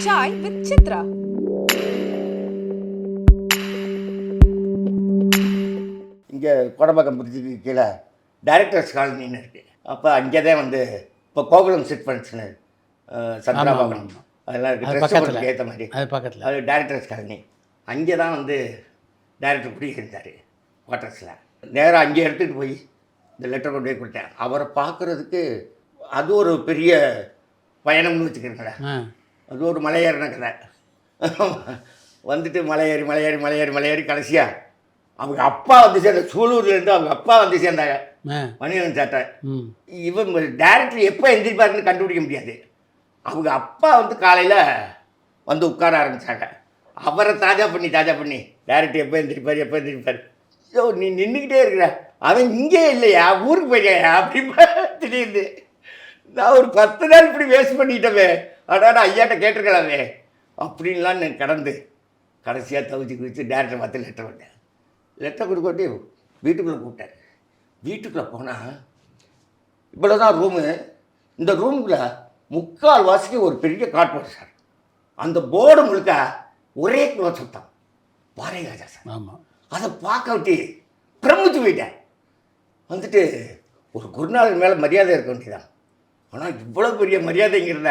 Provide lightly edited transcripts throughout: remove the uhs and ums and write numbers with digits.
Chai with Chitra. இங்கே கோடம்பாக்கம் பிரிட்ஜுக்கு கீழே directors காலனின்னு இருக்குது. அப்போ அங்கே தான் வந்து இப்போ கோகுலம் சிட் ஃபண்ட்ஸ்னு சந்திராபாகம் அதெல்லாம் இருக்குது. ட்ரெஸ் போகிறதுக்கு ஏற்ற மாதிரி அது பக்கத்தில் அது டைரக்டர்ஸ் காலனி. அங்கே தான் வந்து டைரக்டர் குடியிருந்தார் குவார்ட்டர்ஸில். நேராக அங்கே எடுத்துகிட்டு போய் இந்த லெட்டர் கொண்டு போய் கொடுத்தேன். அவரை பார்க்குறதுக்கு அது ஒரு பெரிய பயணம்னு வச்சுக்கிறீங்களேன். அது ஒரு மலையேறின கதை. வந்துட்டு மலையேறி கடைசியாக அவங்க அப்பா வந்து சேர்ந்த சூலூர்லேருந்து அவங்க அப்பா வந்து சேர்ந்தாங்க மணிவன் சாட்டை. இவன் டேரக்டர் எப்போ எந்திரிப்பாருன்னு கண்டுபிடிக்க முடியாது. அவங்க அப்பா வந்து காலையில் வந்து உட்கார ஆரம்பித்தாங்க. அவரை தாஜா பண்ணி டேரக்டர் எப்போ எந்திரிப்பார் ஐயோ நீ நின்றுக்கிட்டே இருக்கிற, அவன் இங்கே இல்லையா ஊருக்கு போய்யா அப்படின்பா. திடீர்னு நான் ஒரு 10 நாள் இப்படி வேஸ்ட் பண்ணிட்டவே, அடாடா ஐயாட்ட கேட்டிருக்கலாமே அப்படின்லாம் நான் கடந்து கடைசியாக தவிச்சு குவிச்சு டேரக்டர் பார்த்து லெட்டர் விட்டேன். லெட்டர் கொடுக்கட்டி வீட்டுக்குள்ளே கூப்பிட்டேன். வீட்டுக்குள்ளே போனால் இவ்வளோ தான் ரூமு. இந்த ரூமுக்குள்ளே 3/4 வாசிக்கு ஒரு பெரிய காட்போர்டு சார். அந்த போர்டு முழுக்க ஒரே குலோ சுத்தம் பாரதிராஜா சார். ஆமாம், அதை பார்க்க விட்டு பிரமிச்சு போயிட்டேன். வந்துட்டு ஒரு குருநாதர் மேலே மரியாதை இருக்க வேண்டியதான். ஆனால் இவ்வளோ பெரிய மரியாதைங்கிறத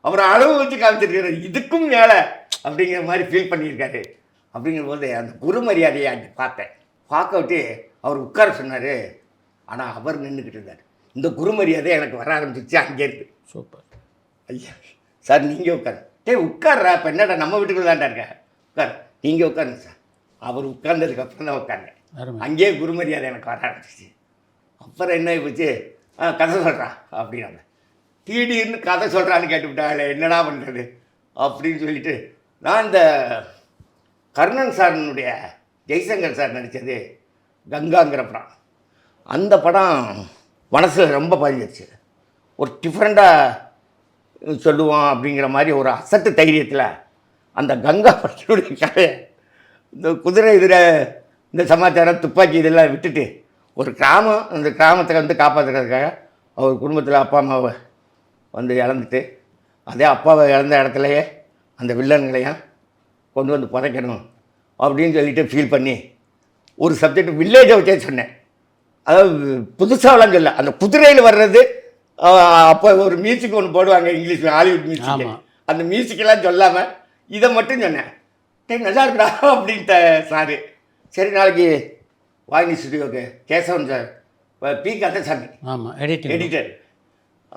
அவரை அளவு வச்சு காமிச்சிருக்காரு. இதுக்கும் மேலே அப்படிங்கிற மாதிரி ஃபீல் பண்ணியிருக்காரு. அப்படிங்கிற போது அந்த குரு மரியாதையை அங்கே பார்த்தேன். பார்க்க விட்டு அவர் உட்கார சொன்னார். ஆனால் அவர் நின்றுக்கிட்டு இருந்தார். இந்த குரு மரியாதை எனக்கு வர ஆரம்பிச்சிச்சு அங்கேருந்து. சூப்பர் ஐயா சார் நீங்கள் உட்காரு. உட்கார்றா இப்போ என்னடா நம்ம வீட்டுக்குள்ள தான்டா இருக்கேன், உட்கார் நீங்கள் உட்காருங்க சார். அவர் உட்கார்ந்ததுக்கப்புறம் தான் உட்கார்ந்தேன். அங்கேயே குரு மரியாதை எனக்கு வர ஆரம்பிச்சிச்சு. அப்புறம் என்ன போச்சு, கதை சொல்கிறான் அப்படின்னாங்க. திடீர்னு கதை சொல்கிறான்னு கேட்டுவிட்டாங்களே என்னடா பண்ணுறது அப்படின்னு சொல்லிட்டு நான் இந்த கர்ணன் சாரினுடைய ஜெய்சங்கர் சார் நடித்தது கங்காங்கிற படம். அந்த படம் மனசில் ரொம்ப பதிஞ்சிருச்சு. ஒரு டிஃப்ரெண்ட்டாக சொல்லுவோம் அப்படிங்கிற மாதிரி ஒரு அசட்டு தைரியத்தில் அந்த கங்கா படத்தினுடைய கதையை இந்த குதிரை இதில் இந்த சமாச்சாரம் துப்பாக்கி இதெல்லாம் விட்டுட்டு ஒரு கிராமம், அந்த கிராமத்தை வந்து காப்பாற்றுறதுக்காக அவர் குடும்பத்தில் அப்பா அம்மாவை வந்து இழந்துட்டு அதே அப்பாவை இழந்த இடத்துலையே அந்த வில்லன்களையும் கொண்டு வந்து புதைக்கணும் அப்படின்னு சொல்லிட்டு ஃபீல் பண்ணி ஒரு சப்ஜெக்ட் வில்லேஜை வச்சே சொன்னேன். அதாவது புதுசாகலாம் சொல்ல, அந்த குதிரையில் வர்றது அப்போ ஒரு மியூசிக் ஒன்று போடுவாங்க இங்கிலீஷ் ஹாலிவுட் மியூசிக், அந்த மியூசிக்கெல்லாம் சொல்லாமல் இதை மட்டும் சொன்னேன். நல்லா இருக்குடா அப்படின்ட்ட சாரு. சரி நாளைக்கு வாகினி ஸ்டுடியோக்கு கேசவன் சார் பி கந்தசாமி ஆமாம் எடிட்டர்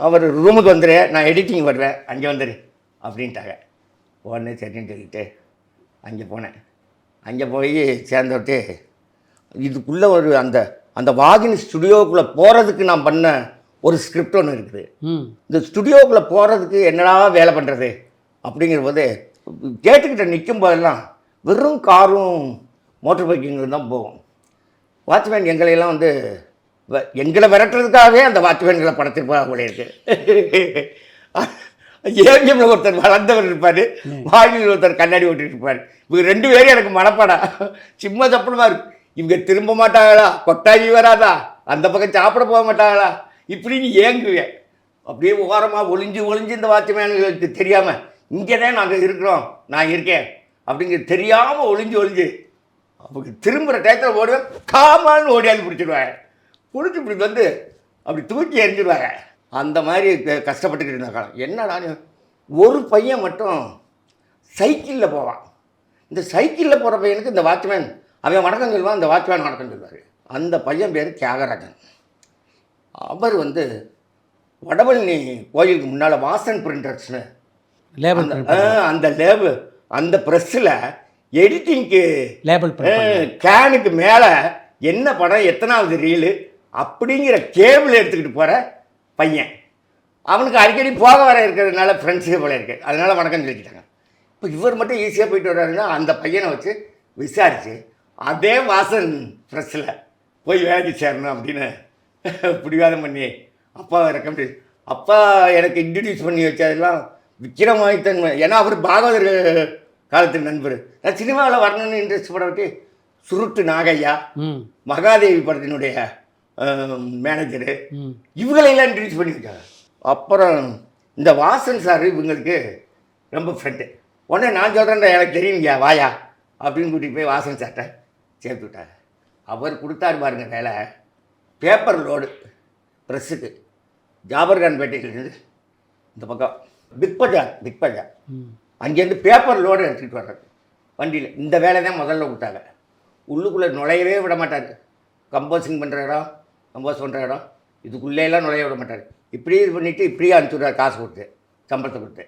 அவர் ரூமுக்கு வந்துடு, நான் எடிட்டிங் வர்றேன் அங்கே வந்துடு அப்படின்ட்டாங்க. உடனே சரின்னு சொல்லிட்டு அங்கே போனேன். அங்கே போய் சேர்ந்துட்டு இதுக்குள்ளே ஒரு அந்த அந்த வாகினி ஸ்டுடியோக்குள்ளே போகிறதுக்கு நான் பண்ண ஒரு ஸ்கிரிப்ட் ஒன்று இருக்குது. இந்த ஸ்டுடியோக்குள்ளே போகிறதுக்கு என்னடா வேலை பண்ணுறது அப்படிங்கிற போது கேட்டுக்கிட்ட நிற்கும் போதெல்லாம் வெறும் காரும் மோட்டர் பைக்கிங்களும் தான் போகும். வாட்ச்மேன் எங்களையெல்லாம் வந்து எங்களை விரட்டுறதுக்காகவே அந்த வாட்ச்மேன்களை படத்திருப்பா போல இருக்கு. ஏவிஎம்ல ஒருத்தர் வளர்ந்தவர் இருப்பார், வாயிலில் ஒருத்தர் கண்ணாடி ஓட்டிட்டு இருப்பார். இவங்க 2 பேரும் எனக்கு மனப்பாடா சிம்ம சப்பளமாக இருக்கு. இவங்க திரும்ப மாட்டாங்களா, கொட்டாயி வராதா, அந்த பக்கம் சாப்பிட போக மாட்டாங்களா இப்படின்னு ஏங்குவேன். அப்படியே ஓரமாக ஒளிஞ்சு இந்த வாட்ச்மேனுங்களுக்கு தெரியாமல் இங்கே தான் நாங்கள் இருக்கிறோம், நான் இருக்கேன் அப்படிங்கிறது தெரியாமல் ஒளிஞ்சு அவங்க திரும்புகிற டயத்தில் ஓடுவேன். காமான்னு ஓடியாந்து பிடிச்சிடுவாங்க. பிடிச்சி இப்படி வந்து அப்படி தூக்கி எறிஞ்சிடுவாங்க. அந்த மாதிரி கஷ்டப்பட்டுக்கிட்டு இருந்த காலம். என்னடா ஒரு பையன் மட்டும் சைக்கிளில் போவான். இந்த சைக்கிளில் போகிற பையனுக்கு இந்த வாட்ச்மேன் அவன் வணக்கம் சொல்லுவான், இந்த வாட்ச்மேன் வணக்கம் சொல்லுவார். அந்த பையன் பேர் தியாகராஜன். அவர் வந்து வடபழனி கோயிலுக்கு முன்னால் வாசன் பிரிண்டர்ஸ்னு அந்த லேபிள் அந்த ப்ரெஸ்ஸில் எடிட்டிங்க்கு லேபிள் கேனுக்கு மேலே என்ன படம் எத்தனாவது ரீலு அப்படிங்கிற கேபிள் எடுத்துக்கிட்டு போகிற பையன். அவனுக்கு அடிக்கடி போக வர இருக்கிறதுனால ஃப்ரெண்ட்ஸுக்கு போல இருக்குது, அதனால் வணக்கம் சொல்லிக்கிட்டாங்க. இப்போ இவர் மட்டும் ஈஸியாக போயிட்டு வர்றாருன்னா அந்த பையனை வச்சு விசாரித்து அதே வாசன் ப்ரெஸ்ஸில் போய் வேலைக்கு சேரணும் அப்படின்னு பிடிவாதம் பண்ணி அப்பாவை ரெக்கமெண்ட் அப்பா எனக்கு இன்ட்ரடியூஸ் பண்ணி வச்சதெல்லாம் விக்ரமாதித்தன். ஏன்னா அவர் பாகவதர் காலத்து நண்பர். நான் சினிமாவில் வரணும்னு இன்ட்ரெஸ்ட் பட விட்டு சுருட்டு நாகையா, மகாதேவி படத்தினுடைய மேனேஜரு, இவங்களையெல்லாம் இன்ட்ரடியூஸ் பண்ணியிருக்காங்க. அப்புறம் இந்த வாசன் சார் இவங்களுக்கு ரொம்ப ஃப்ரெண்டு. உடனே நான் சொல்கிறேன் எனக்கு தெரியுங்க வாயா அப்படின்னு கூட்டிகிட்டு போய் வாசன் சார்ட்ட சேர்த்து விட்டாங்க. அவர் கொடுத்தாரு பாருங்க வேலை. பேப்பர் லோடு ப்ரெஸ்ஸுக்கு ஜாபர்கான்பேட்டையிலேருந்து இந்த பக்கம் பிக் பஜார் அங்கேருந்து பேப்பர் லோடு எடுத்துகிட்டு வர்றது வண்டியில். இந்த வேலை தான் முதல்ல கொடுத்தாங்க. உள்ளுக்குள்ளே நுழையவே விட மாட்டார். கம்போஸ் பண்ணுற இடம் இதுக்குள்ளேலாம் நுழைய விட மாட்டார். இப்படியே இது பண்ணிவிட்டு இப்படியே அனுப்பிச்சுடுறாரு காசு கொடுத்து, சம்பளத்தை கொடுத்து.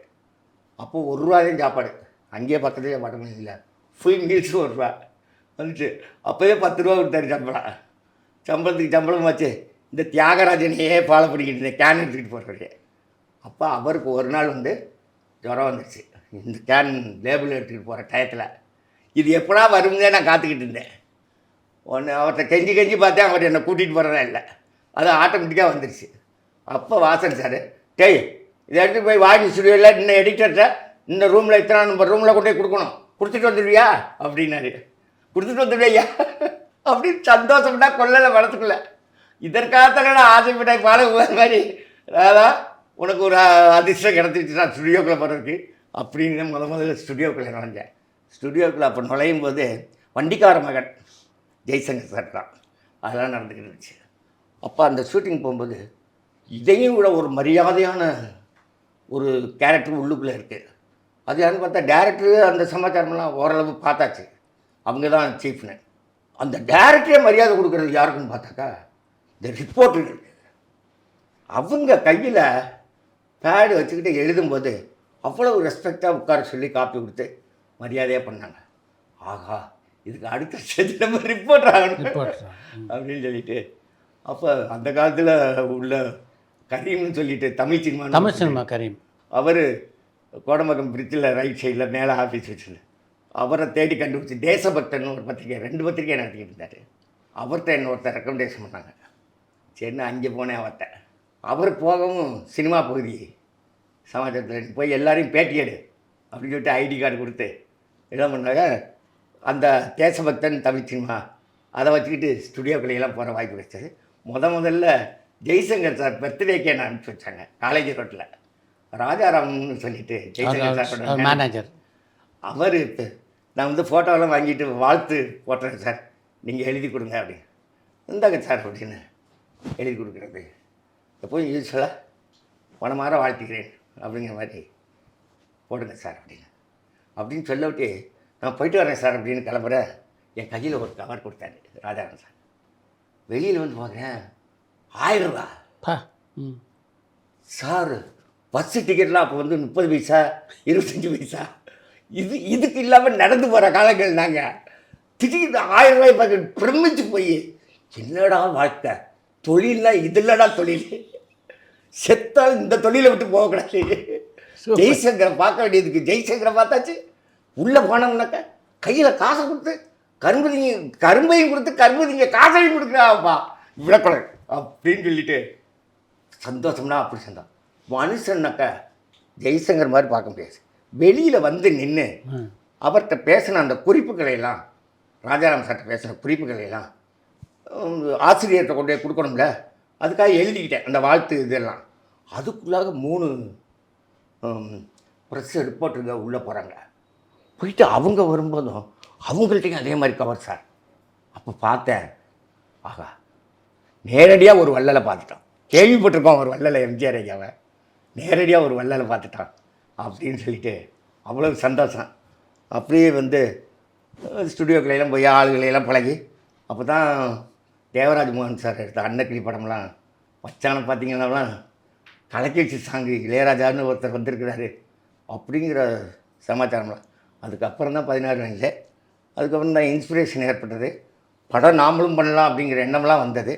அப்போது ₹1 தான் சாப்பாடு. அங்கேயே பக்கத்துலேயே வடமே இல்லை. ஃபுல் மீல்ஸு ₹1 வந்துச்சு. அப்போயே ₹10 கொடுத்தாரு சம்பளத்துக்கு சம்பளமாச்சு. இந்த தியாகராஜனையே ஃபாலோ பண்ணிக்கிட்டு இருந்தேன், கேன் எடுத்துக்கிட்டு போகிறவரே. அப்போ அவருக்கு ஒரு நாள் வந்து ஜுரம் வந்துடுச்சு. இந்த கேன் லேபிள் எடுத்துக்கிட்டு போகிற டயத்தில் இது எப்படா வரும்னே நான் காத்துக்கிட்டு இருந்தேன். ஒன்று அவர்கிட்ட கெஞ்சி பார்த்தேன். அவர் என்னை கூட்டிகிட்டு போகிறதா இல்லை, அது ஆட்டோமேட்டிக்காக வந்துடுச்சு. அப்போ வாசன் சார், டேய் இதை எடுத்து போய் வாங்கி ஸ்டுடியோவில் இன்னும் எடிட்டர்கிட்ட இந்த ரூமில் இத்தனை நம்பர் ரூமில் கொண்டு போய் கொடுக்கணும், கொடுத்துட்டு வந்துடுவியா அப்படின்னாரு. கொடுத்துட்டு வந்துடுவியா அப்படின்னு சந்தோஷம்னா கொள்ளலை மனத்துக்குள்ள. இதற்காகத்தான ஆசைப்பட்டாய் பால மாதிரி அதான் உனக்கு ஒரு அதிர்ஷ்டம் கிடச்சிருச்சு நான் ஸ்டுடியோக்குள்ளே போகிறதுக்கு அப்படின்னு முதல்ல ஸ்டுடியோக்குள்ளே நுழைஞ்சேன். ஸ்டுடியோக்குள்ளே அப்போ நுழையும் போது வண்டிக்கார மகன் ஜெய்சங்கர் சார் தான் அதெல்லாம் நடந்துக்கிட்டு இருந்துச்சு. அப்போ அந்த ஷூட்டிங் போகும்போது இதையும் விட ஒரு மரியாதையான ஒரு கேரக்டர் உள்ளுக்குள்ளே இருக்குது. அது யாருன்னு பார்த்தா டேரக்டரு அந்த சமாச்சாரம்லாம் ஓரளவு பார்த்தாச்சு, அவங்க தான் சீஃப்னு. அந்த டேரக்டரே மரியாதை கொடுக்குறது யாருக்குன்னு பார்த்தாக்கா இந்த ரிப்போர்ட்டர். அவங்க கையில் பேடு வச்சுக்கிட்டு எழுதும்போது அவ்வளோ ரெஸ்பெக்டாக உட்கார சொல்லி காப்பி கொடுத்து மரியாதையாக பண்ணாங்க. ஆகா இதுக்கு அடுத்த ஸ்டேஜ் நம்ம ரிப்போர்ட்டர் ஆகணும் அப்படின்னு சொல்லிட்டு. அப்போ அந்த காலத்தில் உள்ள கரீம்னு சொல்லிட்டு தமிழ் சினிமா கரீம், அவர் கோடம்பக்கம் பிரிட்ஜில் ரைட் சைடில் மேலே ஆஃபீஸ் வச்சுருந்தார். அவரை தேடி கண்டுபிடிச்சி தேசபக்தன் ஒரு பத்திரிக்கை 2 பத்திரிக்கை நடத்திக்கிட்டு இருந்தார். அவர்கிட்ட என்ன ஒருத்தர் ரெக்கமெண்டேஷன் பண்ணாங்க. சரின்னு அங்கே போனேன் அவர்கிட்ட. அவர் போகவும் சினிமா பகுதி சமாச்சாரத்தில் போய் எல்லாரையும் பேட்டி எடு அப்படின்னு சொல்லிட்டு ஐடி கார்டு கொடுத்து என்ன பண்ணாங்க. அந்த தேசபக்தன் தமிழ் சினிமா அதை வச்சுக்கிட்டு ஸ்டுடியோக்களையெல்லாம் போகிற வாய்ப்பு கிடைச்சது. முதல்ல ஜெய்சங்கர் சார் பர்த்டேக்கே என்ன அனுப்பிச்சி வச்சாங்க. காலேஜ் ரோட்டில் ராஜாராம்னு சொல்லிட்டு ஜெய்சங்கர் சார் மேனேஜர். அவர் நான் வந்து ஃபோட்டோவெல்லாம் வாங்கிட்டு வாழ்த்து போட்டுறேன் சார், நீங்கள் எழுதி கொடுங்க அப்படின்னு. இந்தாங்க சார் அப்படின்னு எழுதி கொடுக்குறது. எப்போயும் யூஸ்வலாக மனமாற வாழ்த்துக்கிறேன் அப்படிங்கிற மாதிரி போடுங்க சார் அப்படின்னு சொல்லிவிட்டு நான் போயிட்டு வரேன் சார் அப்படின்னு கிளம்புற என் கையில் ஒரு கவர் கொடுத்தாரு ராஜாராம் சார். வெளியில் வந்து பார்க்குறேன் ₹1000 சார். பஸ்ஸு டிக்கெட்லாம் அப்போ வந்து 30 பைசா 25 பைசா இதுக்கு இல்லாமல் நடந்து போகிற காலங்கள். நாங்கள் திடீர்னு ₹1000 பார்க்க பிரமிச்சு போய் என்னடா வாழ்க்கை, தொழில்னா இது இல்லடா தொழில், செத்தால் இந்த தொழிலை விட்டு போகக்கூடாது. ஜெய்சங்கரை பார்க்க வேண்டியதுக்கு ஜெய்சங்கரை பார்த்தாச்சு. உள்ளே போனோம்னாக்கா கையில் காசை கொடுத்து கரும்பையும் கொடுத்து கரும்புதிங்க காசையும் கொடுக்குறாப்பா விடக்கூடாது அப்படின்னு சொல்லிட்டு சந்தோஷம்னா அப்படி சந்தோஷம். மனுஷன்னாக்கா ஜெய்சங்கர் மாதிரி பார்க்க முடியாது. வெளியில் வந்து நின்று அவர்கிட்ட பேசின அந்த குறிப்புகளையெல்லாம், ராஜாராம் சார்கிட்ட பேசின குறிப்புகளையெல்லாம் ஆசிரியர்கிட்ட கொண்டு போய் கொடுக்கணும்ல, அதுக்காக எழுதிக்கிட்டேன் அந்த வாழ்த்து இதெல்லாம். அதுக்குள்ளாக 3 ப்ரெஸ் ரிப்போர்ட்டுங்க உள்ளே போகிறாங்க. போயிட்டு அவங்க வரும்போதும் அவங்கள்ட்டையும் அதே மாதிரி கவர் சார். அப்போ பார்த்தேன், ஆகா நேரடியாக ஒரு வள்ளலை பார்த்துட்டான். கேள்விப்பட்டிருக்கோம் ஒரு வள்ளலை, எம்ஜிஆர் ஐயாவை, நேரடியாக ஒரு வள்ளலை பார்த்துட்டான் அப்படின்னு சொல்லிட்டு அவ்வளோ சந்தோஷம். அப்படியே வந்து ஸ்டுடியோக்களையெல்லாம் போய் ஆளுகளையெல்லாம் பழகி அப்போ தான் தேவராஜ் மோகன் சார் எடுத்த அன்னக்கிளி படம்லாம் வச்சான பார்த்தீங்கன்னா கலக்கேச்சி சாங்கு இளையராஜான்னு ஒருத்தர் வந்திருக்கிறாரு அப்படிங்கிற சமாச்சாரம்லாம். அதுக்கப்புறம் தான் 16 வயதில் அதுக்கப்புறம் தான் இன்ஸ்பிரேஷன் ஏற்பட்டது. படம் நாமளும் பண்ணலாம் அப்படிங்கிற எண்ணம்லாம் வந்தது.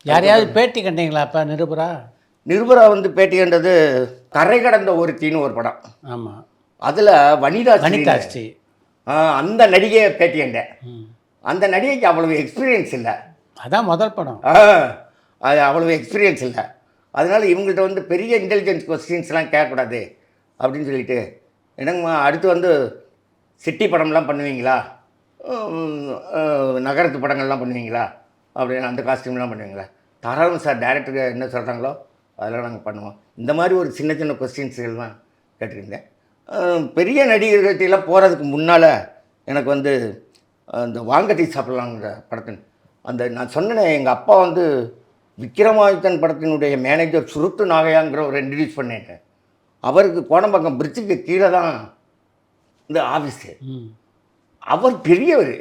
யாரையாவது பேட்டி கண்டீங்களா? அப்போ நிருபரா வந்து பேட்டி கண்டது கரை கடந்த ஒருத்தின்னு ஒரு படம். ஆமாம், அதில் வனிதா ஸ்ரீ அந்த நடிகையை பேட்டி கண்டேன். அந்த நடிகைக்கு அவ்வளவு எக்ஸ்பீரியன்ஸ் இல்லை, அதான் முதல் படம். அது அவ்வளவு எக்ஸ்பீரியன்ஸ் இல்லை. அதனால் இவங்கள்ட்ட வந்து பெரிய இன்டெலிஜென்ஸ் கொஸ்டின்ஸ்லாம் கேட்கக்கூடாது அப்படின்னு சொல்லிட்டு, என்னங்கம்மா அடுத்து வந்து சிட்டி படம்லாம் பண்ணுவீங்களா, நகரத்து படங்கள்லாம் பண்ணுவீங்களா அப்படின்னு, அந்த காஸ்டியூம்லாம் பண்ணுவீங்களா, தாராளம் சார் டைரக்டர் என்ன சொல்கிறாங்களோ அதெல்லாம் நாங்கள் பண்ணுவோம். இந்த மாதிரி ஒரு சின்ன சின்ன கொஸ்டின்ஸ்கள்லாம் கேட்டிருந்தேன். பெரிய நடிகர்கள்ட்டெல்லாம் போகிறதுக்கு முன்னால் எனக்கு வந்து அந்த வாங்க டீ சாப்பிட்லாங்கிற படத்தின் அந்த நான் சொன்னேன், எங்கள் அப்பா வந்து விக்ரமாதித்தன் படத்தினுடைய மேனேஜர் சுருட்டு நாகையாங்கிற ஒரு இன்ட்ரடியூஸ் பண்ணேன். அவருக்கு கோடம்பாக்கம் பிரிட்ஜுக்கு கீழே தான் இந்த ஆஃபீஸு. அவர் பெரியவர்,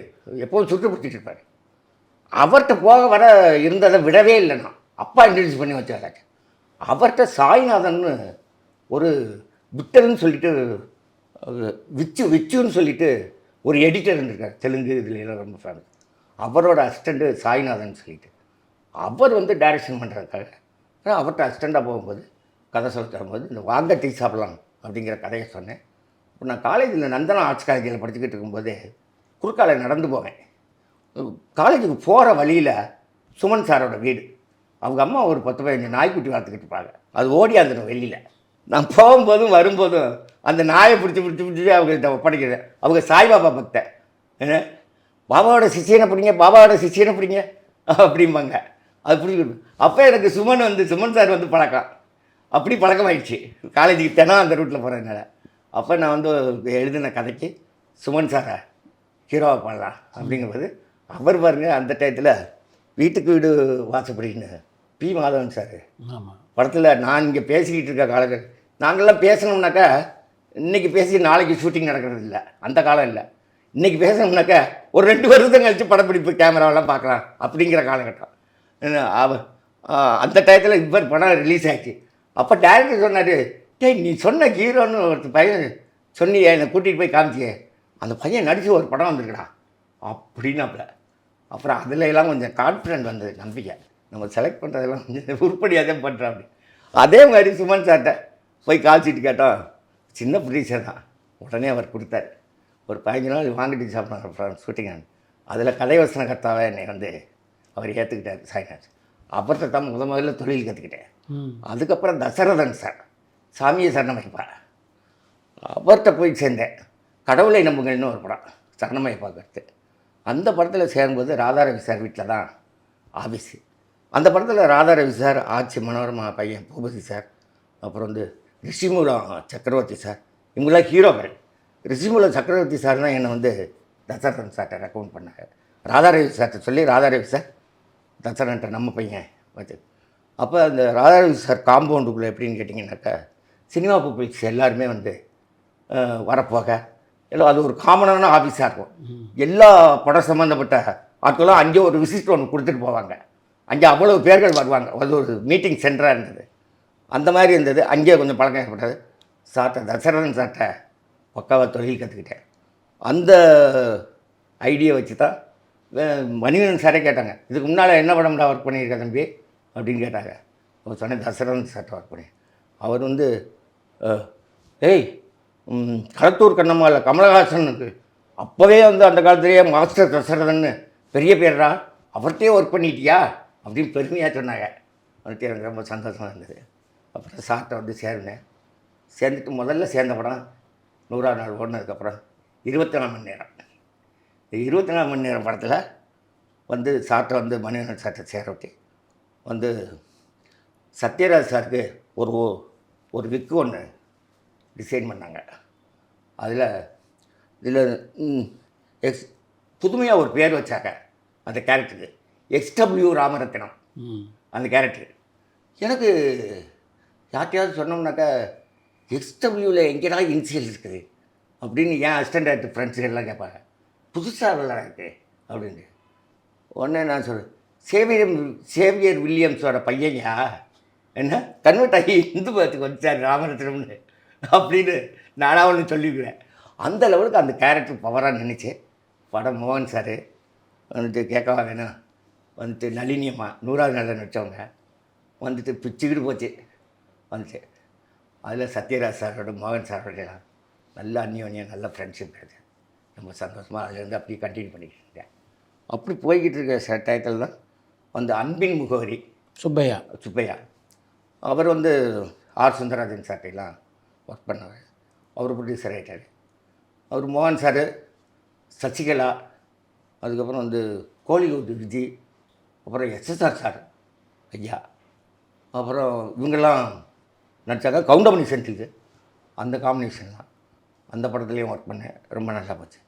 எப்போவும் சுட்டுப்படுத்திட்டு இருப்பார். அவர்கிட்ட போக வர இருந்ததை விடவே இல்லை. நான் அப்பா இன்ட்ரடியூஸ் பண்ணி வச்சாராச்சு. அவர்கிட்ட சாய்நாதன்னு ஒரு விக்டர்னு சொல்லிட்டு விச்சுன்னு சொல்லிட்டு ஒரு எடிட்டர் இருந்திருக்கார், தெலுங்கு இதில் எல்லாம் ரொம்ப ஃபேமஸ். அவரோட அசிஸ்டண்ட்டு சாய்நாதன் சொல்லிட்டு அவர் வந்து டைரக்ஷன் பண்ணுறதுக்காக அவர்கிட்ட அசிஸ்டண்ட்டாக போகும்போது கதை சொல்லி தரும்போது இந்த வாங்க டீ சாப்பிட்லாம் அப்படிங்கிற கதையை சொன்னேன். இப்போ நான் காலேஜில் நந்தனா ஆர்ட்ஸ் காலேஜில் படிச்சுக்கிட்டு இருக்கும்போதே குறுக்கால நடந்து போவேன். காலேஜுக்கு போகிற வழியில் சுமன் சாரோட வீடு. அவங்க அம்மா ஒரு 10-15 நாய்க்குட்டி வளர்த்துக்கிட்டு இருப்பாங்க. அது ஓடியாந்துடும் வெளியில். நான் போகும்போதும் வரும்போதும் அந்த நாயை பிடிச்சி அவங்கள்ட்ட ஒப்படைக்கிறேன். அவங்க சாய்பாபா பக்தை. ஏன்னா பாபாவோட சிஷியனை பிடிங்க, பாபாவோட சிஷியனை பிடிங்க அப்படிம்பாங்க. அது பிடிக்கணும். அப்போ எனக்கு சுமன் சார் வந்து பழக்கம். அப்படி பழக்கமாயிடுச்சு. காலேஜுக்கு தினம் அந்த ரூட்டில் போகிறதுனால. அப்போ நான் வந்து எழுதின கதைக்கு சுமன் சாரை ஹீரோவை பாடலாம் அப்படிங்கும்போது அவர் பாருங்க அந்த டயத்தில் வீட்டுக்கு வீடு வாசப்படின்னு பி மாதவன் சார் படத்தில் நான் இங்கே பேசிக்கிட்டு இருக்க காலங்கள் நாங்கள்லாம் பேசணும்னாக்கா இன்றைக்கி பேசி நாளைக்கு ஷூட்டிங் நடக்கிறது இல்லை, அந்த காலம் இல்லை. இன்றைக்கி பேசணும்னாக்கா ஒரு 2 வருஷம் கழிச்சு படப்பிடிப்பு கேமராவெல்லாம் பார்க்கலாம் அப்படிங்கிற காலகட்டம். அந்த டயத்தில் இவர் படம் ரிலீஸ் ஆகிடுச்சு. அப்போ டேரக்டர் சொன்னார், டேய் நீ சொன்ன ஹீரோன்னு ஒரு பையன் சொன்னியே, என்னை கூட்டிகிட்டு போய் காமிச்சியே, அந்த பையன் நடித்து ஒரு படம் வந்திருக்கடா அப்படின்னாப்புல. அப்புறம் அதில் எல்லாம் கொஞ்சம் கான்ஃபிடென்ட் வந்தது, நம்பிக்கை. நம்ம செலக்ட் பண்ணுறதெல்லாம் கொஞ்சம் உருப்படியாக தான் பண்ணுறோம் அப்படி. அதே மாதிரி சுமன் சார்கிட்ட போய் காய்ச்சிட்டு கேட்டோம். சின்ன ப்ரொடியூசர் தான். உடனே அவர் கொடுத்தார். ஒரு 15 நாள் வாங்கிட்டு சாப்பிட்றாங்க ஷூட்டிங். அதில் கதைவசன கர்த்தாவை என்னை வந்து அவர் ஏற்றுக்கிட்டார் சாய்நாத். அவர்கிட்ட தான் முதல்ல தொழில் கற்றுக்கிட்டேன். அதுக்கப்புறம் தசரதன் சார், சாமியை சரணமைப்பார், அவர்கிட்ட போய் சேர்ந்தேன். கடவுளை நம்புங்கள்னு ஒரு படம் சரணமையை பார்க்கறது. அந்த படத்தில் சேரும்போது ராதாரவி சார் வீட்டில் தான் ஆஃபீஸு. அந்த படத்தில் ராதாரவி சார், ஆட்சி மனோரமா பையன் பூபதி சார், அப்புறம் வந்து ரிஷிமூலம் சக்கரவர்த்தி சார், இவங்களாம் ஹீரோக்கள். ரிஷிமூலம் சக்கரவர்த்தி சார் தான் என்னை வந்து தசரதன் சார்கிட்ட ரெக்கமெண்ட் பண்ணாங்க. ராதாரவி சார்கிட்ட சொல்லி ராதாரவி சார் தசரன்ட்ட நம்ம பையன் வச்சு. அப்போ அந்த ராதாரவி சார் காம்பவுண்டுக்குள்ளே எப்படின்னு கேட்டிங்கன்னாக்கா சினிமா பீப்புள்ஸ் எல்லாருமே வந்து வரப்போக எல்லாம் அது ஒரு காமனான ஆஃபீஸாக இருக்கும். எல்லா படம் சம்மந்தப்பட்ட ஆட்களும் அங்கே ஒரு விசிட் ஒன்று கொடுத்துட்டு போவாங்க. அங்கே அவ்வளோ பேர்கள் வருவாங்க. அது ஒரு மீட்டிங் சென்டராக இருந்தது. அந்த மாதிரி இருந்தது. அங்கேயே கொஞ்சம் பழக்கம் ஏற்பட்டது. சார்ட்ட தசரதன் சார்ட்ட பக்காவாக தொழில் கற்றுக்கிட்டேன். அந்த ஐடியா வச்சு தான் மணிவண்ணன் சாரே கேட்டாங்க, இதுக்கு முன்னால் என்ன படம்டா ஒர்க் பண்ணியிருக்க தம்பி அப்படின்னு கேட்டாங்க. அவர் சொன்னேன் தசரதன் சார்ட்ட ஒர்க் பண்ணி. அவர் வந்து ஏய் களத்தூர் கண்ணம்மாவில் கமலஹாசனுக்கு அப்போவே வந்து அந்த காலத்துலேயே மாஸ்டர் தசரதன்னு பெரிய பேர்டா, அவர்கிட்டயே ஒர்க் பண்ணிட்டியா அப்படின்னு பெருமையாக சொன்னாங்க. வந்துட்டு எனக்கு ரொம்ப சந்தோஷமாக இருந்தது. அப்புறம் சார்ட்ட வந்து சேர்ந்தேன். சேர்ந்துட்டு முதல்ல சேர்ந்த படம் 100ஆவது நாள் ஓடினதுக்கப்புறம் 24 மணி நேரம். இந்த 24 மணி நேரம் படத்தில் வந்து சார்ட்ட வந்து மணிவண்ணன் சார்ட்ட சேர விட்டு வந்து சத்யராஜ் சாருக்கு ஒரு விக்கு ஒன்று டிசைன் பண்ணாங்க. இதில் புதுமையாக ஒரு பேர் வச்சாங்க அந்த கேரக்டருக்கு, XW ராமரத்னம் அந்த கேரக்டர். எனக்கு யார்ட்டையாவது சொன்னோம்னாக்கா XWவில் எங்கேடா இனிஷியல் இருக்குது அப்படின்னு என் அசிஸ்டன்ட் டேரக்டர் ஃப்ரெண்ட்ஸுகள் எல்லாம் கேட்பாங்க. புதுசாக விளாட இருக்குது அப்படின்ட்டு. உடனே நான் சொல்கிறேன், சேவியர் வில்லியம்ஸோட பையன்யா என்ன கன்வெர்ட் ஆகி இந்து மதத்துக்கு வந்துச்சார் ராமரத்னம்னு அப்படின்னு நானாக ஒன்று சொல்லிக்கிறேன். அந்த லெவலுக்கு அந்த கேரக்டர் பவராக நினச்சேன். படம் மோகன் சார் வந்துட்டு கேட்கவா வேணும், வந்துட்டு நளினியம்மா 100ஆவது நாளில் நடித்தவங்க வந்துட்டு பிச்சுக்கிட்டு போச்சு வந்துச்சு. அதில் சத்யராஜ் சாரோட மோகன் சாரோடையெல்லாம் நல்ல அந்யோன்யம், நல்ல ஃப்ரெண்ட்ஷிப் இருக்குது. ரொம்ப சந்தோஷமாக அதுலேருந்து அப்படியே கண்டினியூ பண்ணிக்கிட்டு இருக்கேன். அப்படி போய்கிட்டு இருக்க டயத்தில் தான் வந்து அன்பின் முகவரி சுப்பையா அவர் வந்து ஆர் சுந்தரராஜன் சார்ட்டையெல்லாம் ஒர்க் பண்ணார். அவர் ப்ரொடியூசர் ஆகிட்டார். அவர் மோகன் சார், சசிகலா, அதுக்கப்புறம் வந்து கோலிவுட் விஜி, அப்புறம் SSR சார் ஐயா, அப்புறம் இவங்கெல்லாம் நடித்தாங்க. கவுண்டமணி சென்டிலுக்கு அந்த காம்பினேஷன்லாம் அந்த படத்துலேயும் ஒர்க் பண்ணேன், ரொம்ப நல்லா போச்சு.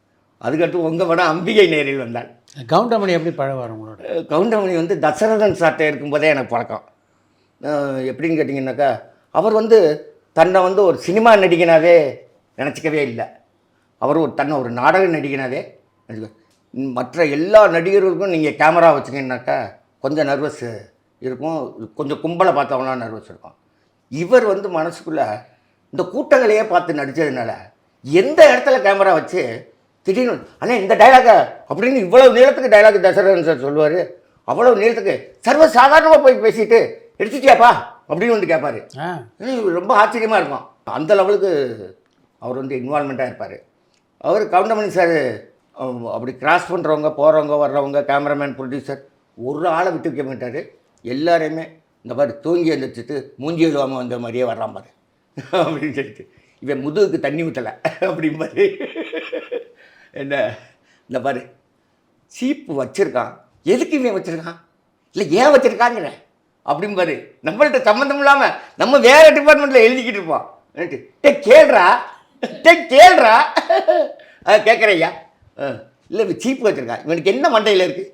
அதுக்கடுத்து உங்கள் படம் அம்பிகை நேரில் வந்தாள். கவுண்டமணி எப்படி பழகுவார் உங்களோட? கவுண்டமணி வந்து தசரதன் சார்ட்ட இருக்கும்போதே எனக்கு பழக்கம். எப்படின்னு கேட்டிங்கன்னாக்கா, அவர் வந்து தன்னை வந்து ஒரு சினிமா நடிகனாகவே நினச்சிக்கவே இல்லை. அவர் தன்னை ஒரு நாடக நடிகனாகவே மற்ற எல்லா நடிகர்களுக்கும் நீங்கள் கேமரா வச்சிங்கன்னாக்கா கொஞ்சம் நர்வஸ் இருக்கும், கொஞ்சம் கும்பலை பார்த்தவங்களாம் நர்வஸ் இருக்கும். இவர் வந்து மனசுக்குள்ளே இந்த கூட்டங்களையே பார்த்து நடித்ததுனால எந்த இடத்துல கேமரா வச்சு திடீர்னு அண்ணே இந்த டைலாக அப்படின்னு இவ்வளோ நீளத்துக்கு டைலாக் தசரதன் சார் சொல்லுவார். அவ்வளோ நீளத்துக்கு சர்வ சாதாரணமாக போய் பேசிட்டு எடுத்துட்டியாப்பா அப்படின்னு வந்து கேட்பார். ரொம்ப ஆச்சரியமாக இருக்கும். அந்த லெவலுக்கு அவர் வந்து இன்வால்மெண்ட்டாக இருப்பார். அவர் கவுண்டமணி சார் அப்படி கிராஸ் பண்ணுறவங்க, போகிறவங்க, வர்றவங்க, கேமராமேன், ப்ரொடியூசர் ஒரு ஆளை விட்டு வைக்க மாட்டார். எல்லாரையுமே இந்த மாதிரி தூங்கி எழுந்திரிச்சிட்டு மூஞ்சி எழுவாமல் வந்த மாதிரியே வர்றான் பாரு அப்படின்னு சொல்லிட்டு, இவன் முதுகுக்கு தண்ணி ஊற்றலை அப்படிம்பாரு. என்ன இந்த பாரு சீப்பு வச்சுருக்கான், எதுக்கு இவன் வச்சுருக்கான், இல்லை ஏன் வச்சுருக்காங்கிற அப்படிம்பாரு. நம்மள்ட்ட சம்மந்தம் இல்லாமல் நம்ம வேறு டிபார்ட்மெண்ட்டில் எழுதிக்கிட்டு இருப்போம். கேள்றா கேள்றா கேட்குறையா, இல்லை இவன் சீப்பு வச்சுருக்கான், இவனுக்கு என்ன மண்டையில் இருக்குது,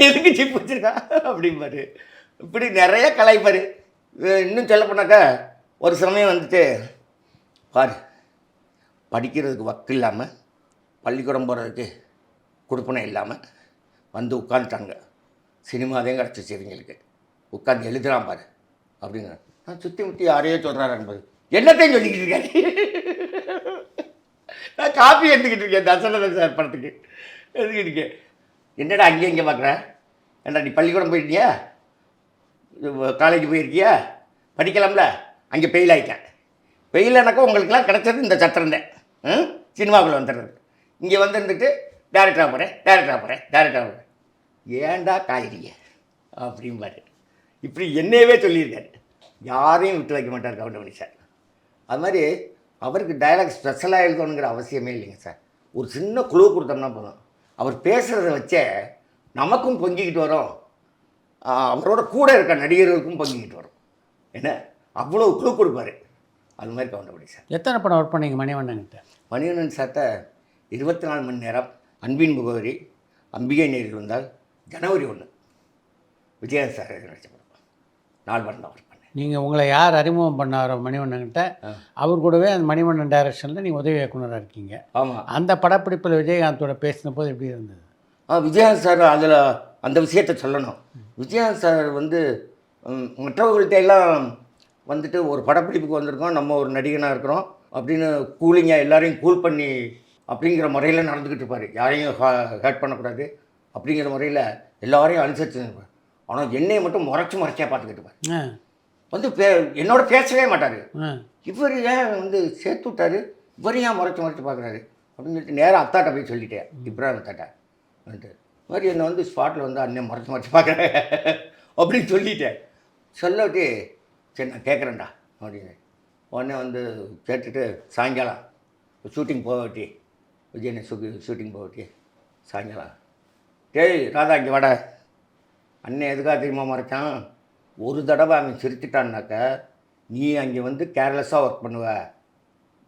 எதுக்கு சீப்பு வச்சுருக்கான் அப்படிம்பாரு. இப்படி நிறைய கலாய்ப்பார். இன்னும் சொல்ல போனாக்கா ஒரு சமயம் வந்துட்டு பாரு படிக்கிறதுக்கு வக்கு இல்லாமல், பள்ளிக்கூடம் போகிறதுக்கு கொடுப்பனை இல்லாமல் வந்து உட்காந்துட்டாங்க, சினிமாதையும் கிடச்சிச்சு இவங்களுக்கு, உட்காந்து எழுதுறான் பாரு அப்படின்னு. நான் சுற்றி முற்றி யாரையோ சொல்கிறாரு என்பது என்னத்தையும் சொல்லிக்கிட்டு இருக்காரு. நான் காப்பி எடுத்துக்கிட்டு இருக்கேன் தசரதன் சார் படத்துக்கு எடுத்துக்கிட்டு இருக்கேன். என்னடா அங்கே இங்கே பார்க்குறேன், ஏன்டா நீ பள்ளிக்கூடம் போயிருக்கியா, காலேஜ் போயிருக்கியா, படிக்கலாம்ல, அங்கே ஃபெயில் ஆகிட்டேன். ஃபெயிலானாக்கா உங்களுக்குலாம் கிடச்சது இந்த சத்திரந்தேன், சினிமாக்குள்ளே வந்துடுறது. இங்கே வந்துட்டு டேரக்டராக போகிறேன், ஏன்டா காய்கறிய அப்படிம்பாரு. இப்படி என்னையவே சொல்லியிருக்காரு. யாரையும் விட்டு வைக்க மாட்டார் கவுண்டமணி சார். அது மாதிரி அவருக்கு டைலாக் ஸ்பெஷலாக எழுதணுங்கிற அவசியமே இல்லைங்க சார். ஒரு சின்ன குழு கொடுத்தோம்னா போதும், அவர் பேசுகிறத வச்சே நமக்கும் பொங்கிக்கிட்டு வரும், அவரோட கூட இருக்க நடிகர்களுக்கும் பொங்கிக்கிட்டு வரும். என்ன அவ்வளோ குழு கொடுப்பார். அது மாதிரி கவுண்டமணி சார். எத்தனை படம் ஒர்க் பண்ணீங்க மணிவண்ணன்கிட்ட? மணிவண்ணன் சார்கிட்ட 24 மணி நேரம், அன்பின் முகவரி, அம்பிகை நேரில் வந்தால், ஜனவரி 1 விஜயன் சார் நடிச்ச படம், 4 படம் தான் ஒர்க் பண்ணேன். நீங்கள் உங்களை யார் அறிமுகம் பண்ணாரோ மணிவண்ணன்கிட்ட, அவர் கூடவே அந்த மணிவண்ணன் டைரக்ஷனில் நீங்கள் உதவி இயக்குனராக இருக்கீங்க. ஆமாம். அந்த படப்பிடிப்பில் விஜயகாந்தோட பேசின போது எப்படி இருந்தது? விஜயகாந்த் சார் அதில் அந்த விஷயத்தை சொல்லணும். விஜயகாந்த் சார் வந்து மற்றவர்கள்ட்ட எல்லாம் வந்துட்டு ஒரு படப்பிடிப்புக்கு வந்திருக்கோம், நம்ம ஒரு நடிகனாக இருக்கிறோம் அப்படின்னு கூலிங்காக எல்லாரையும் கூல் பண்ணி அப்படிங்கிற முறையில் நடந்துக்கிட்டு இருப்பார். யாரையும் ஹேர்ட் பண்ணக்கூடாது அப்படிங்கிற முறையில் எல்லாரையும் அனுசரிச்சு இருப்பார். ஆனால் என்னையை மட்டும் முறைச்சா பார்த்துக்கிட்டு இருப்பார். வந்து என்னோட பேசவே மாட்டார். இவர் ஏன் வந்து சேர்த்து விட்டார், இவர் ஏன் முறைச்சு பார்க்குறாரு அப்படின்னு சொல்லிட்டு நேராக அத்தாட்ட போய் சொல்லிட்டேன், இப்ராஹிம் அத்தாட்ட வந்துட்டு இது மாதிரி என்னை வந்து ஸ்பாட்டில் வந்து அண்ணன் முறைச்சு பார்க்குறேன் அப்படின்னு சொல்லிட்டேன். சொல்லவிட்டு சரி நான் கேட்குறேன்டா அப்படின்னு உடனே வந்து கேட்டுட்டு சாயங்காலம் ஷூட்டிங் போகட்டி, விஜயனை ஷூட்டிங் போகட்டி சாயங்காலம், டேய் ராதா இங்கே வாடா, அண்ணன் எதுக்காக தெரியுமா மறைச்சான், ஒரு தடவை அவன் சிரிச்சிட்டான்னாக்க நீ அங்கே வந்து கேர்லெஸ்ஸாக ஒர்க் பண்ணுவ,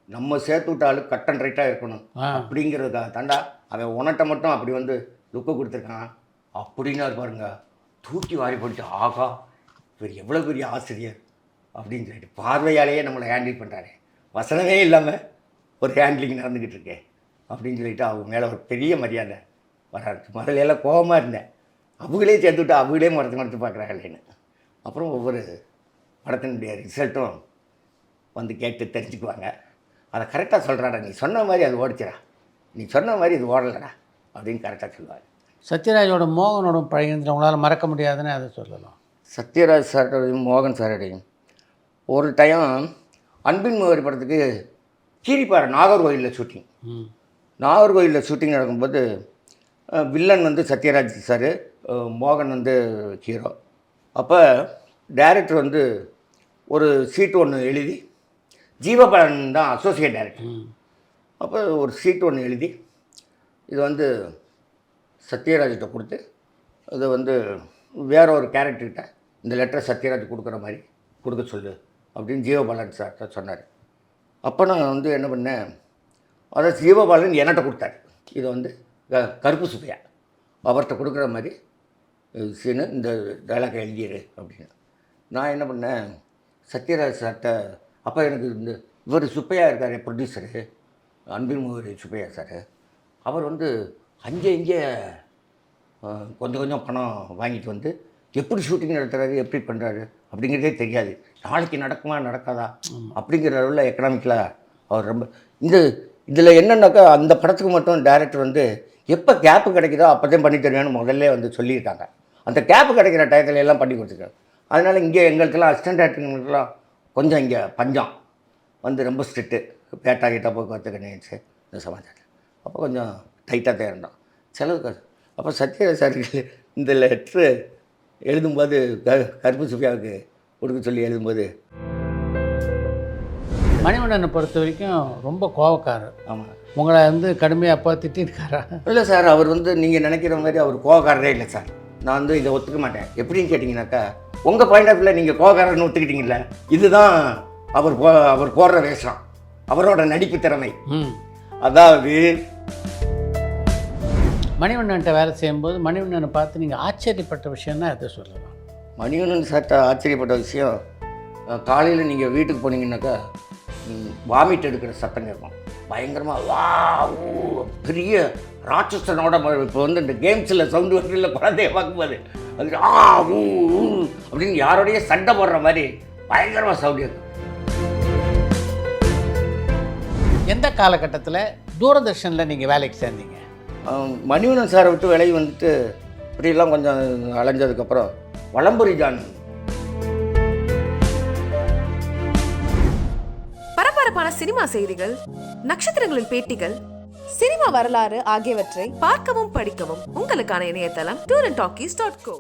நம்ம சேர்த்து விட்டாலும் கட் அண்ட் ரைட்டாக இருக்கணும் அப்படிங்கிறதுக்காக தாண்டா அவன் உனட்ட மட்டும் அப்படி வந்து லுக்கு கொடுத்துருக்கான் அப்படின்னு பாருங்க. தூக்கி வாரி போட்டு ஆகா இவர் எவ்வளோ பெரிய ஆசிரியர் அப்படின்னு சொல்லிட்டு பார்வையாலேயே நம்மளை ஹேண்டில் பண்ணுறாரு. வசனமே இல்லாமல் ஒரு ஹேண்ட்லிங் நடந்துக்கிட்டு இருக்கேன் அப்படின்னு சொல்லிட்டு அவங்க மேலே ஒரு பெரிய மரியாதை வராது. முதல்ல எல்லாம் கோபமாக இருந்தேன், அவங்களே சேர்த்து விட்டு அவங்களே மறைச்சு பார்க்குறாங்களேன்னு. அப்புறம் ஒவ்வொரு படத்தினுடைய ரிசல்ட்டும் வந்து கேட்டு தெரிஞ்சுக்குவாங்க. அதை கரெக்டாக சொல்கிறாடா, நீ சொன்ன மாதிரி அது ஓடிச்சிடா, நீ சொன்ன மாதிரி இது ஓடலடா அப்படின்னு கரெக்டாக சொல்லுவார். சத்யராஜோட மோகனோட பழகின்ற உங்களால் மறக்க முடியாதுன்னு அதை சொல்லலாம். சத்யராஜ் சாரோடையும் மோகன் சாரோடையும் ஒரு டைம் அன்பின் முகவரி படத்துக்கு கீரிப்பாறை நாகர்கோயிலில் ஷூட்டிங். நாகர்கோயிலில் ஷூட்டிங் நடக்கும்போது வில்லன் வந்து சத்யராஜ் சார், மோகன் வந்து ஹீரோ. அப்போ டைரக்டர் வந்து ஒரு சீட்டு ஒன்று எழுதி, ஜீவபாலன் தான் அசோசியேட் டைரக்டர். அப்போ ஒரு சீட்டு ஒன்று எழுதி இது வந்து சத்யராஜ்கிட்ட கொடுத்து, அதை வந்து வேற ஒரு கேரக்டர்கிட்ட இந்த லெட்டரை சத்யராஜ் கொடுக்குற மாதிரி கொடுக்க சொல்லு அப்படின்னு ஜீவபாலன் சார் சொன்னார். அப்போ நான் வந்து என்ன பண்ணேன், அதை ஜீவபாலன் என்கிட்ட கொடுத்தாரு. இது வந்து கருப்பு சுப்பையா அவர்கிட்ட கொடுக்குற மாதிரி சீனு இந்த டைலாக் எழுதிடு அப்படின்னு. நான் என்ன பண்ணேன், சத்யராஜ் சார்கிட்ட அப்போ எனக்கு இந்த இவர் சுப்பையா இருக்கார் ப்ரொடியூசரு, அன்பின் முகவரி சுப்பையா சார். அவர் வந்து இங்கே கொஞ்சம் கொஞ்சம் பணம் வாங்கிட்டு வந்து எப்படி ஷூட்டிங் நடத்துகிறாரு, எப்படி பண்ணுறாரு அப்படிங்கிறதே தெரியாது. நாளைக்கு நடக்குமா நடக்காதா அப்படிங்கிற அளவில் எக்கனாமிக்கலாக அவர் ரொம்ப இதில் என்னன்னாக்கா அந்த படத்துக்கு மட்டும் டைரக்டர் வந்து எப்போ கேப்பு கிடைக்குதோ அப்போதான் பண்ணி தருவேன்னு முதல்ல வந்து சொல்லியிருக்காங்க. அந்த கேப்பு கிடைக்கிற டயத்துல எல்லாம் பண்ணி கொடுத்துருக்காங்க. அதனால் இங்கே எங்களுக்கெல்லாம் அசிஸ்டன்ட் டேரக்டருங்களுக்கெல்லாம் கொஞ்சம் இங்கே பஞ்சம் வந்து ரொம்ப ஸ்ட்ரிக்ட்டு, பேட்டா கிட்டா போக்குவரத்து கணிச்சு இந்த சமாச்சாரம். அப்போ கொஞ்சம் டைட்டாக தான் இருந்தோம் செலவு காசு. அப்போ சத்யராஜ் சாருக்கு இந்த லெட்ரு எழுதும்போது கருப்பு சுப்பையாவுக்கு கொடுக்க சொல்லி எழுதும்போது, மணிவண்ணனை பொறுத்த வரைக்கும் ரொம்ப கோவக்காரர். ஆமாம், உங்களை வந்து கடுமையாக அப்பா திட்டிருக்காரா? இல்லை சார், அவர் வந்து நீங்கள் நினைக்கிற மாதிரி அவர் கோவக்காரரே இல்லை சார். நான் வந்து இதை ஒத்துக்க மாட்டேன். எப்படின்னு கேட்டிங்கனாக்கா, உங்கள் பாயிண்ட் ஆஃப் வியூவில் நீங்கள் கோவக்காரர்னு ஒத்துக்கிட்டீங்கல்ல, இதுதான் அவர் போடுற வேஷம், அவரோட நடிப்பு திறமை. அதாவது மணிவண்ணன்ட்ட வேலை செய்யும்போது மணிவண்ணனை பார்த்து நீங்கள் ஆச்சரியப்பட்ட விஷயம்னா எதை சொல்லலாம்? மணிவண்ணன் சார்ட்ட ஆச்சரியப்பட்ட விஷயம், காலையில் நீங்கள் வீட்டுக்கு போனீங்கன்னாக்கா வாமிட் எடுக்கிற சத்தம் கேட்கும் பயங்கரமாக. வா ஊ பெரிய ராட்சசனோட இப்போ வந்து இந்த கேம்ஸில் சவுண்டு வரல குழந்தைய பார்க்கும்போது அது ஆ ஊ அப்படின்னு யாரோடைய சண்டை போடுற மாதிரி பயங்கரமாக சவுண்டு கேட்கும். எந்த காலகட்டத்தில் தூரதர்ஷனில் நீங்கள் வேலைக்கு சேர்ந்தீங்க? மணிவண்ணன் சாரை விட்டு விலகி வந்துட்டு இப்படிலாம் கொஞ்சம் அலைஞ்சதுக்கப்புறம் வலம்புரி ஜான். பரபரப்பான சினிமா செய்திகள், நட்சத்திரங்களின் பேட்டிகள், சினிமா வரலாறு ஆகியவற்றை பார்க்கவும் படிக்கவும் உங்களுக்கான இணையதளம் tourantalkies.co.